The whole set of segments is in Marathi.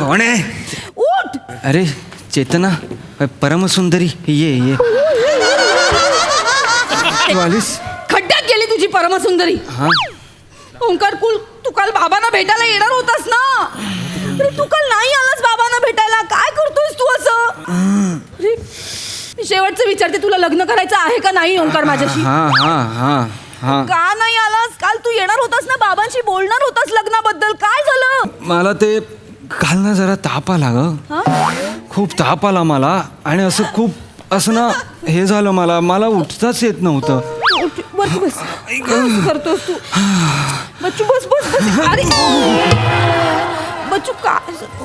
कोण आहे? उठ. अरे चेतना, परमसुंदरी, ये तू आलीस? खड्ड्यात गेली तुझी परमसुंदरी. हा, ओंकार कुल, तू काल बाबांना भेटायला येणार होतास ना? अरे तू काल नाही आलास बाबांना भेटायला. काय करतोयस तू असं? अरे, मी शेवटचं विचारते, तुला लग्न करायचं आहे का नाही ओंकार माझ्याशी? हा हा हा हा. का नाही आलास? काल तू येणार होतास ना, बाबांशी बोलणार होतास लग्नाबद्दल. काय झालं? मला ते काल ना जरा ताप आला ग. हा? खूप ताप आला मला आणि असं खूप असं ना हे झालं, मला उठताच येत नव्हतं. उठ, बस बस. काय करतोस तू? बच्चू बस बस बस. अरे बच्चू का?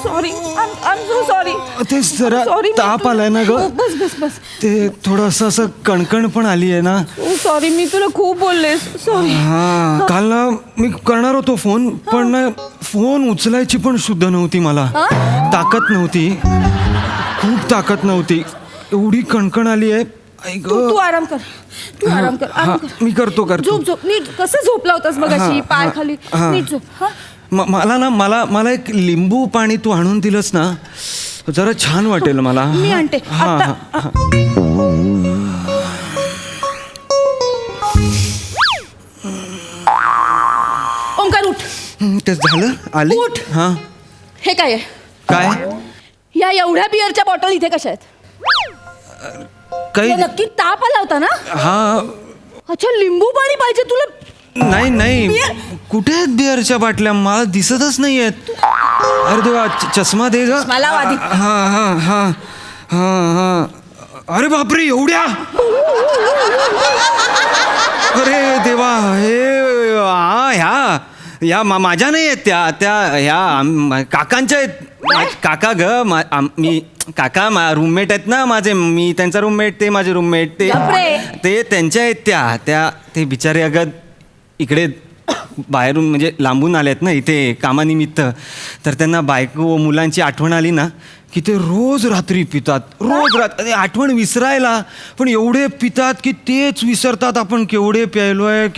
Sorry, I am so sorry. तेच जरा Sorry, ताप आलाय ना ग. बस बस बस. ते थोडंसं असं कणकण पण आली आहे ना. सॉरी, मी तुला खूप बोललेस. सॉरी. हा, काल ना मी करणार होतो फोन, पण ना फोन उचलायची पण शुद्ध नव्हती मला. ताकद नव्हती, खूप ताकद नव्हती. एवढी कणकण आली आहे. तू आराम कर. तू आराम कर. आराम कर. मी करतो. झोप झोप नीट. कसं झोपला होतास मगाशी पाय खाली? नीट झोप. हा. मला एक लिंबू पाणी तू आणून दिलंस ना, जरा छान वाटेल मला. मी आणते. हा. ओंकार उठ. ते झालं आले. उठ. हा, हे काय आहे? काय या एवढ्या बिअरच्या बॉटल इथे कशा आहेत? काही तुला नक्की ताप आला होता ना? हा. अच्छा, लिंबू पाणी पाहिजे तुला? नाही बिअर? कुठे आहेत बिअरच्या बाटल्या? मला दिसतच नाही आहेत. अरे देवा, चष्मा दे ग. मला वादी. हा हा हा हा हा. अरे बापरे, एवढ्या? अरे देवा, हे ह्या माझ्या नाही आहेत त्या ह्या काकांच्या आहेत. काका ग, मी काका रूममेट आहेत ना माझे. मी त्यांचा रूममेट, ते माझे रूममेट. ते त्यांच्या आहेत त्या ते बिचारे अगं इकडे बाहेरून म्हणजे लांबून आले आहेत ना इथे कामानिमित्त. तर त्यांना बायको मुलांची आठवण आली ना की ते रोज रात्री पितात. रोज रात्री आठवण विसरायला, पण एवढे पितात की तेच विसरतात आपण केवढे प्यायलोय.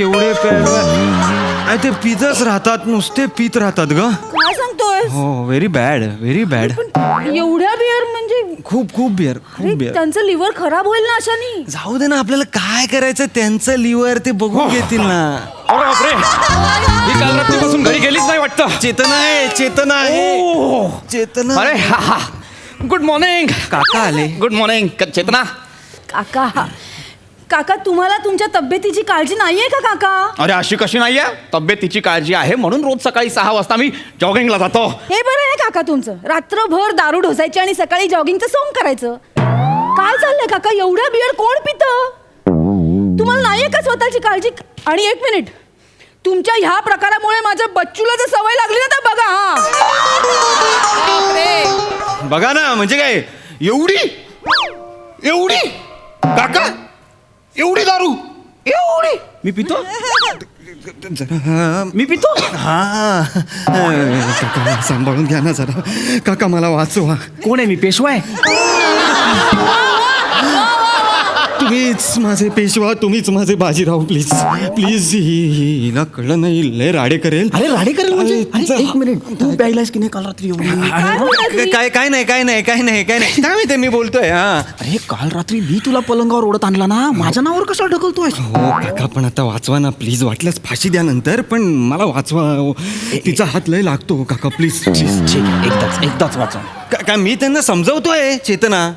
आणि ते पितच राहतात, नुसते पित राहतात ग. काय सांगतोय? हो, व्हेरी बॅड. एवढ्या बिअर म्हणजे? खूप बिअर. त्यांचं लिव्हर खराब होईल ना अशानी. जाऊ दे ना, आपल्याला काय करायचं त्यांचं लिव्हर, ते बघून घेतील ना. अरे बापरे, ही काल रात्रीपासून घरी गेलीच नाही वाटतं. चेतना आहे. अरे हा. गुड मॉर्निंग काका आले. गुड मॉर्निंग चेतना. काका तुम्हाला तुमच्या तब्येतीची काळजी नाहीये का काका? अरे अशी कशी नाहीये? तब्येतीची काळजी आहे म्हणून रोज सकाळी 6 वाजता मी जॉगिंगला जातो. हे बरं आहे काका तुमचं. रात्रभर दारू ढोसायची आणि सकाळी जॉगिंगचं सोंग करायचं. काय चाललंय काका? एवढ्या बिअर कोण पितं? तुम्हाला नाहीये का स्वतःची काळजी? आणि एक मिनिट, तुमच्या ह्या प्रकारामुळे माझ्या बच्चूला जर सवय लागली ना तर बघा. बघा ना, म्हणजे काय एवढी काका, एवढी दारू एवढी मी पितो. हा, काका सांभाळून घ्या ना जरा. काका मला वाचवा. कोण आहे? मी पेशवा आहे. तुम्हीच माझे पेशवा, तुम्हीच माझे बाजीराव. प्लीज हिला कळलं नाही, लय राडे करेल. अरे राडे करेल म्हणजे? एक मिनिट, तू प्यायलास की नाही काल रात्री एवढी? काय नाही काय माहिती मी बोलतोय. हा, अरे काल रात्री मी तुला पलंगावर ओढत आणला ना, माझ्या नावावर कशाला ढकलतोय? हो काका, पण आता वाचवा ना प्लीज. वाटल्यास फाशी द्या नंतर, पण मला वाचवा. तिचा हात लय लागतो काका, प्लीज. एकदाच वाचा. काय मी त्यांना समजवतोय. चेतना,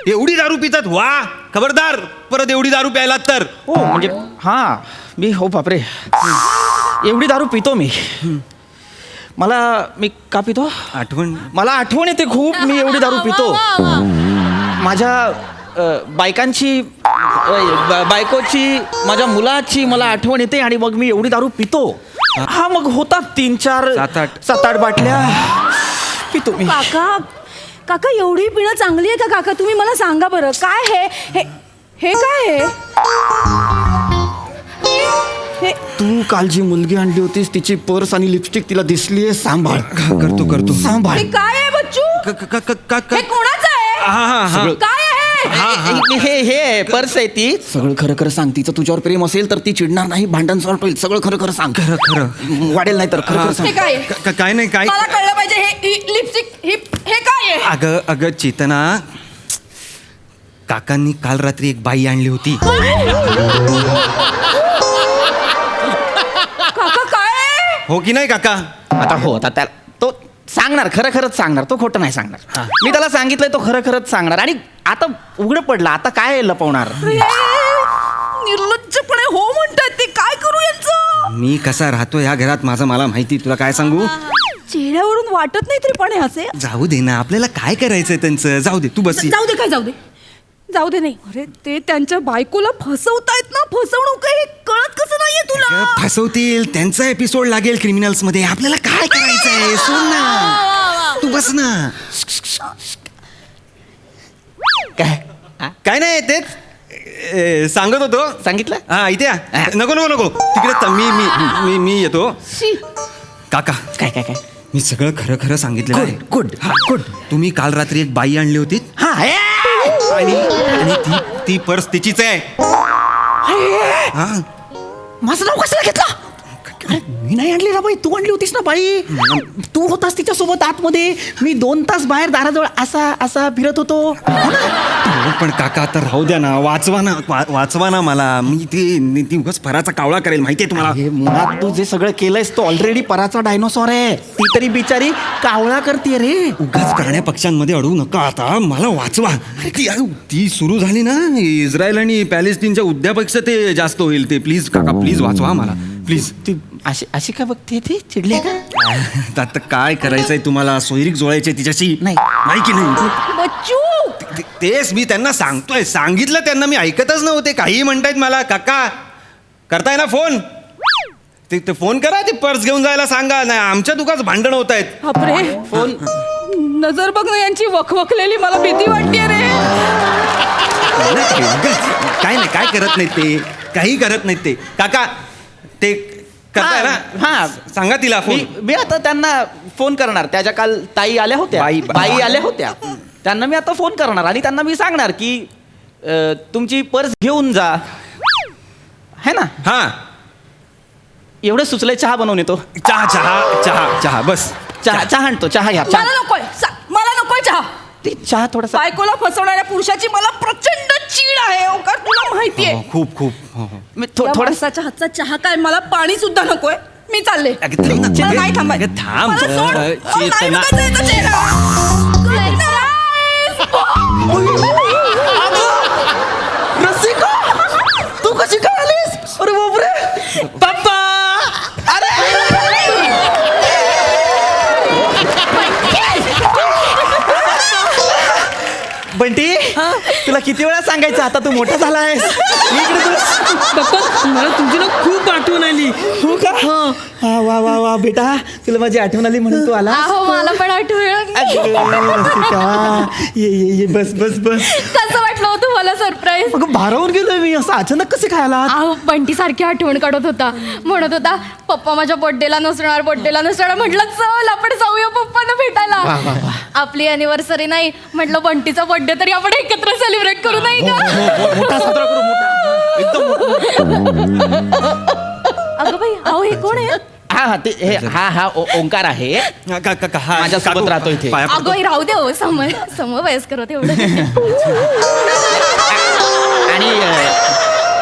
एवढी दारू पितात, वा खबरदार परत एवढी दारू प्यायलात तर. हो म्हणजे हा, मी हो बापरे, एवढी दारू पितो मी. मी का पितो? मला आठवण येते खूप. मी एवढी दारू पितो. माझ्या बायकोची, माझ्या मुलाची मला आठवण येते आणि मग मी एवढी दारू पितो. हा, मग होतात 3, 4, 7, 8 बाटल्या पितो मी. काका एवढी पिणं चांगली आहे का काका? तुम्ही मला सांगा बरं. काय हे काय हे? तू काल जी मुलगी आणली होतीस तिची पर्स आणि लिपस्टिक तिला दिसलीये. सांभाळ. करतो सांभाळ. हे काय आहे बच्चू? हे कोणाचं आहे? काय आहे? हे पर्स आहे ती. सगळं खरं सांग. तिचं तुझ्यावर प्रेम असेल तर ती चिडणार नाही, भांडण सॉल्व होईल. सगळं खरं सांग. खरं वाढेल नाही तर खरं सांग. काय नाही, काय मला कळलं पाहिजे. हे लिपस्टिक, ही अगं अगं चेतना, काकांनी काल रात्री एक बाई आणली होती. काका काय हो की नाही काका? आता हो, आता त्या तो सांगणार, खरं खरंच सांगणार, तो खोटं नाही सांगणार. मी त्याला सांगितलंय, तो खरं खरंच सांगणार. आणि आता उघडं पडलं, आता काय लपवणार? निर्लज्जपणे हो म्हणतात ते, काय करू यांचं? मी कसा राहतो ह्या घरात माझं मला माहिती. तुला काय सांगू? चेहऱ्यावरून वाटत नाही तरी पण हे असे. जाऊ दे ना, आपल्याला काय करायचंय त्यांचं. जाऊ दे, तू बस. जाऊ दे, काय जाऊ दे? जाऊ दे नाही. अरे ते त्यांच्या बायकोला फसवतायत ना. फसवणूक आहे हे कळत कसं नाहीये तुला? फसवतील, त्यांचा एपिसोड लागेल क्रिमिनल्स मध्ये. आपल्याला काय करायचंय? सोड ना, तू बस ना. काय काय नाही तेच सांगत होतो. सांगितलं? हा इथे या. नको नको नको तिकडे मी मी मी मी येतो. शी. काका काय काय काय मी सगळं खरं खरं सांगितलं आहे. Good good. तुम्ही काल रात्री एक बाई आणली होती हा आणि आणि ती पर्स तिचीच आहे. हा माझं नाव कशाला घेतलं? अरे, मी नाही आणली ना बाई, तू आणली होतीस ना बाई. तू होतास तिच्यासोबत आतमध्ये. मी 2 तास बाहेर दाराजवळ असा असा फिरत होतो. हो ना? पण काका आता राहू द्या ना. वाचवा ना मला. मी ती उगाच फराचा कावळा करेल माहितीये तुम्हाला. हे मुळात तू जे सगळं केलंयस तो ऑलरेडी पराचा डायनोसॉर आहे. ती तरी बिचारी कावळा करते रे. उगाच प्राण्या पक्ष्यांमध्ये अडवू नका. आता मला वाचवा. ती सुरू झाली ना, इस्रायल आणि पॅलेस्टीनच्या उद्यापेक्षा ते जास्त होईल. ते प्लीज काका, प्लीज वाचवा मला प्लीज. ती अशी अशी का बघते ती? चिडली का? आता काय करायचंय तुम्हाला? सोयरीक जोडायचंय तिच्याशी? नाही. नाही की नाही? बच्चू तेच मी त्यांना सांगतोय. सांगितलं त्यांना, मी ऐकतच नव्हते. काही म्हणतायत मला. काका करताय ना फोन? ते फोन करा. ते पर्स घेऊन जायला सांगा. नाही आमच्या दुकाच भांडण होत आहेत. बापरे. फोन नजर बघ ना यांची वखवखलेली. मला भीती वाटते रे. काय नाही, काय करत नाहीत ते. काही करत नाहीत ते. काका ते करताय ना? हा. सांगा तिला फोन. मी आता त्यांना फोन करणार. त्याच्या काल ताई आल्या होत्या, बाई आल्या होत्या. त्यांना मी आता फोन करणार आणि त्यांना मी सांगणार की तुमची पर्स घेऊन जा, है ना? हा एवढं सुचलंय. चहा बनवून येतो. चहा चहा चहा चहा बस. चहा आणतो. चहा घ्या. मला नकोय. मला नकोय चहा. चहा थोडासा. बायकोला फसवणाऱ्या पुरुषाची मला प्रचंड चीड आहे. ओंकार तुला माहितीये. खूप खूप. मी या थोडा माणसाच्या हातचा चहा काय, मला पाणी सुद्धा नकोय. मी चालले. अगं, थांब ना. मला नाही थांबायचं. अगं, थांब. मला सोड. मला नाही चेतना. बघायचं याचा चेहरा. रसिका, तू कशी काय आलीस? अरे बापरे. पप्पा. अरे बंटी, तुला किती वेळा सांगायचं? आता तू मोठा झालायस. मला तुझी ना खूप आठवण आली. हो का? हा वा वा वा बेटा, तुला माझी आठवण आली म्हणून तू आला. हो मला पण आठवलं. रसिका, ये ये ये, बस बस बस. कसं वाटलं होतं मला सरप्राईज? अगं भारावून गेलोय मी. असं अचानक कसे काय आला? अहो बंटी सारखी आठवण काढत होता. म्हणत होता पप्पा माझ्या बर्थडेला नसणार. म्हटलं चल आपण जाऊया पप्पांना भेटायला. आपली अॅनिव्हर्सरी नाही म्हटलं, बंटीचा बर्थडे तरी आपण एकत्र सेलिब्रेट करू नाही का? मोठा साजरा करू. मोठा एकदम. अगं बाई, अहो हे कोण आहे? हा ते हा ओंकार आहे. माझ्यासोबत राहतो इथे. अगं हे राहू दे हो, समवयस्कर होते एवढं. आणि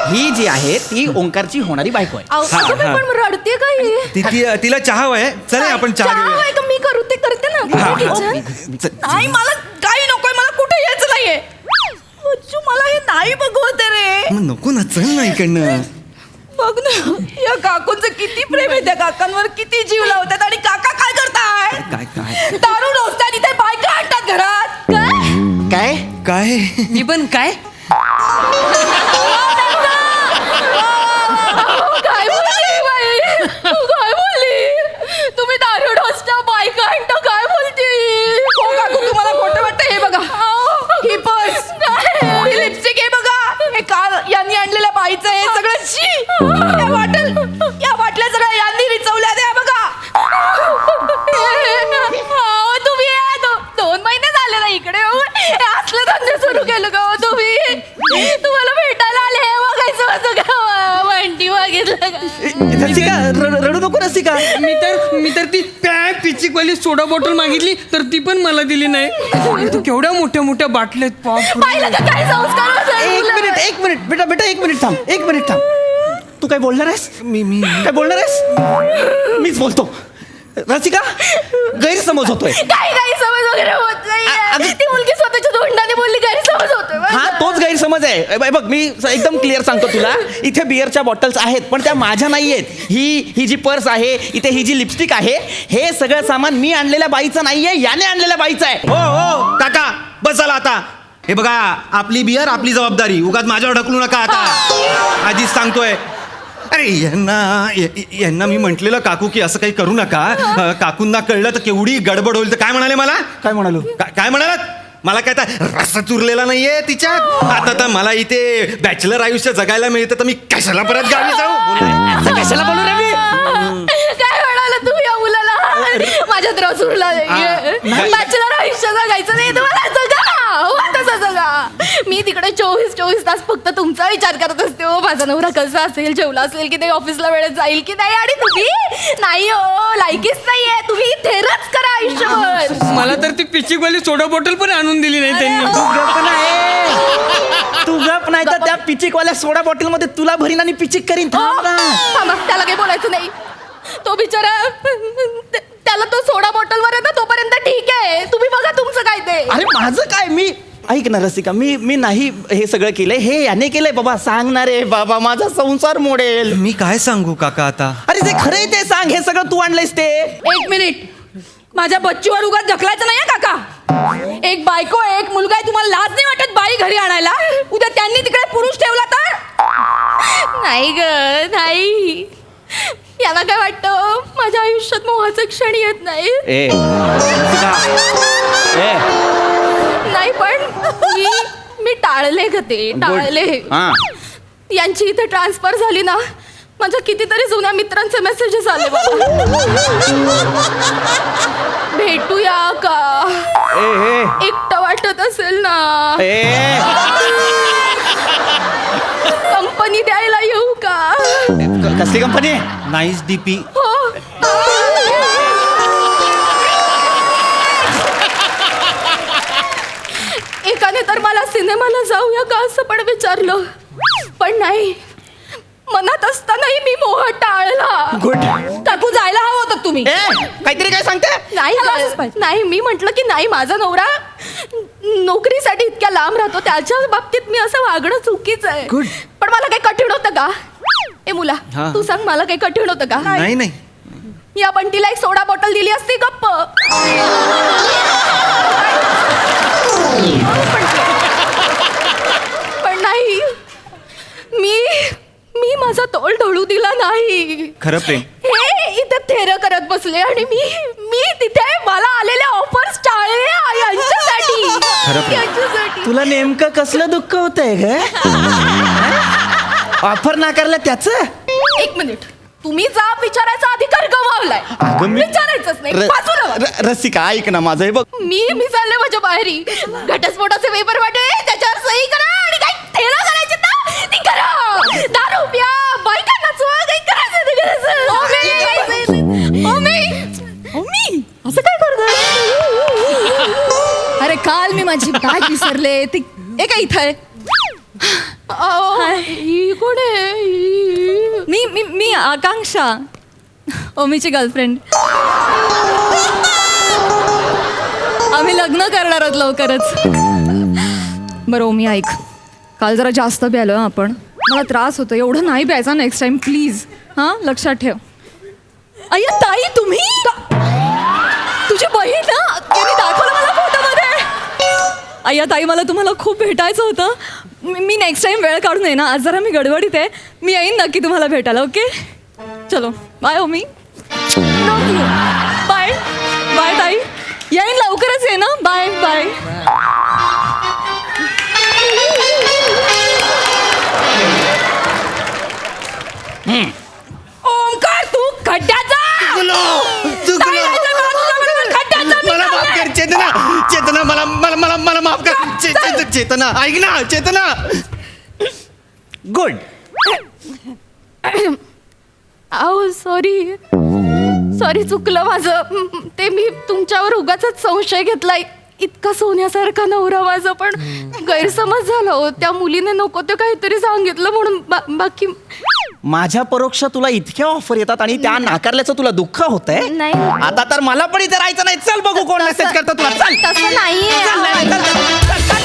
ही जी आहे ती ओंकारची होणारी बायको आहे. अहो, अगं बाई, पण रडते काही. तिला चहा हवाय. चल आपण चहा घेऊया. आहे का? मी करू ते करते ना. किचन. नाही मला काही नकोय. मला कुठे यायचं नाहीये. बच्चू मला हे नाही बघवते रे. मग नको ना, चल ना इकडनं. बघ ना या काकूंचं किती प्रेम आहे. त्या काकांवर किती जीव लावतात. आणि काका काय करताय? काय काय दारू ढोसतात इथे. बायका आणतात घरात. काय काय मी पण काय काय बोलली बाई? काय बोलली? तुम्ही दारू ढोसता, बायका आणता, काय बोलती? हो काकू, तुम्हाला खोटं वाटतं? हे बघा, ही पर्स, ही लिपस्टिक, हे बघा, हे काल यांनी आणलेल्या बाईचं हे सगळं शी. या बाटल्या सगळ्या यांनी रिचवल्या. हे बघा. अहो, तुम्ही 2 महिने झाले ना इकडे येऊन. हे असलं धंदे सुरू केलं का हो तुम्ही? तुम्हाला भेटायला आले हे बघायचं होतं का? बंटी बघितलं का? रसिका, रडू नको रसिका. मी तर ती पिचिकवाली सोडा बॉटल मागितली तर ती पण मला दिली नाही. तू केवढ्या मोठ्या मोठ्या बाटल्यात बाप. पाहिलं का काय संस्कार होतात मुलावर? एक मिनिट बेटा एक मिनिट थांब. तू काय बोलणार आहेस? मी काय बोलणार आहेस? मीच बोलतो. रसिका, गैरसमज होतोय. काय गैरसमज वगैरे होत नाही. ती मुलगी स्वतःच्या तोंडाने बोलली गैरसमज होतोय. हा तोच गैरसमज आहे. बघ मी एकदम क्लिअर सांगतो तुला. इथे बिअरच्या बॉटल्स आहेत पण त्या माझ्या नाही आहेत. ही जी पर्स आहे, इथे ही जी लिपस्टिक आहे, हे सगळं सामान मी आणलेल्या बाईचं नाहीये, याने आणलेल्या बाईचं आहे. हो काका बस झाला आता. हे बघा, आपली बियर आपली जबाबदारी. उगाच माझ्यावर ढकलू नका आता. आधीच सांगतोय. अरे यांना मी म्हटलेलं काकू की असं काही करू नका. काकूंना कळलं तर केवढी गडबड होईल. तर काय म्हणाले मला? काय म्हणालो? काय म्हणालात? मला काय तर रसच उरलेला नाहीये तिच्यात. आता तर मला इथे बॅचलर आयुष्य जगायला मिळतं तर मी कशाला परत गावी जाऊ? कशाला बोलू रे मी? काय म्हणाला तुम्ही या मुलाला? माझ्यात रस उरला नाहीये. बॅचलर आयुष्य जगायचं नाही तुम्हाला. जगा हो, तसं जगा. मी तिकडे 24 तास फक्त तुमचा विचार करत असते. हो माझा नवरा कसा असेल, जेवला असेल की नाही, ऑफिसला वेळेत जाईल की नाही. आणि तुम्ही नाही हो, लायकीच नाहीये. तुम्ही थेरच करा आयुष्यभर. मला तर ती पिचिकवाली सोडा बॉटल पण आणून दिली नाही त्यांनी. तू गप नाही तर त्या पिचिकवाल्या सोडा बॉटल मध्ये तुला भरीन आणि पिचिक करीन. थांबा, त्याला काही बोलायचं नाही. तो बिचारा, त्याला तो सोडा बॉटलवर आहे ना, तोपर्यंत ठीक आहे. तुम्ही बघा तुमचं काय ते. अरे माझं काय? मी ऐक ना रसिका, मी नाही हे सगळं केलंय. हे याने केलंय बाबा. सांगणार आहे बाबा, माझा संसार मोडेल. मी काय सांगू काका आता? अरे जे खरंय ते सांग. हे सगळं तू आणलंयस ते. एक मिनिट, माझ्या बच्चूवर उगाच ढकलायचं नाही काका. एक बायको एक मुलगा आहे, तुम्हाला लाज नाही वाटत बाई घरी आणायला? उद्या त्यांनी तिकडे पुरुष ठेवला तर? नाही ग, नाही. याला काय वाटतं माझ्या आयुष्यात मोहाचे क्षण येत नाही. नाही पण मी टाळले ग ते. टाळले. यांची इथे ट्रान्सफर झाली ना, माझ्या कितीतरी जुन्या मित्रांचे मेसेजेस आले मला. भेटूया का? एकटं वाटत असेल ना, कंपनी द्यायला येऊ का? कसली कंपनी? Nice DP. हो. एकाने तर मला सिनेमाला जाऊया का असं पण विचारलं, पण नाही. मनात असतानाही मी मोह टाळला. गुड. काकू जायला हवं होतं तुम्ही. काहीतरी काय सांगते? नाही मी म्हटलं की नाही, माझा नवरा नोकरीसाठी इतक्या लांब राहतो, त्याच्या बाबतीत मी असं वागणं चुकीचं आहे. Good. पण मला काही कठीण होतं का? ए मुला, हा. तू सांग, मला काही कठीण होतं का? नाही या बंटीला एक सोडा बॉटल दिली असती गप्प. पण नाही, मी माझा तोल ढळू दिला नाही. खरं प्रेम. हे इथे थेर करत बसले आणि मी तिथे मला आलेल्या ऑफर्स टाळल्या यांच्यासाठी. तुला नेमकं कसलं दुःख होतंय ग? ऑफर नाकारला त्याचं? एक मिनिट, तुम्ही जाब विचारायचा अधिकार गमावलाय. विचारायचंच नाही. बाजूला व्हा. रसिका ऐक ना माझं. हे बघ, मी चालले माझ्या बाहेरी. घटस्फोटाचे पेपर वाटे, त्याच्यावर सही करा आणि काही थेला करायचे ना ती करा. दारू प्या, बायका नाचवा, काही करायचं ते करायचं. मी असं काय करतोय? अरे काल मी माझी बॅग विसरले. ती एक इथं आहे. ही कोण आहे? मी आकांक्षा, ओमीची गर्लफ्रेंड. आम्ही लग्न करणार आहोत लवकरच. बरं ओमी ऐक, काल जरा जास्त प्यालो आपण. मला त्रास होतो. एवढं नाही प्यायचा नेक्स्ट टाइम प्लीज. हां लक्षात ठेव. अय्या ताई, तुम्ही तुझी बहीण ना, त्यांनी दाखवलं मला फोटोमध्ये. अय्या ताई, मला तुम्हाला खूप भेटायचं होतं. मी नेक्स्ट टाइम वेळ काढून येईन. आज जरा मी गडबडीत आहे. मी येईन नक्की तुम्हाला भेटायला. ओके चलो बाय ओमी. बाय बाय ताई, येईन लवकरच ये ना. Bye bye. ओमकार, तू खड्ड्यात जा. मला माफ कर चेतना. चेतना मला माफ कर. चेतना ऐक ना. चेतना. गुड. आओ सॉरी सॉरी चुकलं माझं. ते मी तुमच्यावर उगाच संशय घेतलाय. इतका सोन्यासारखा नवरा माझा, पण गैरसमज झाला हो. त्या मुलीने नको ते काहीतरी सांगितलं म्हणून बाकी माझ्या परोक्ष तुला इतक्या ऑफर येतात आणि त्या नाकारल्याचं तुला दुःख होतंय. नाही. आता तर मला पण इथे राहायचं नाही. चल बघू कोण मेसेज करतं तुला. चल तसं नाहीये. चल, चल, चल, चल, चल.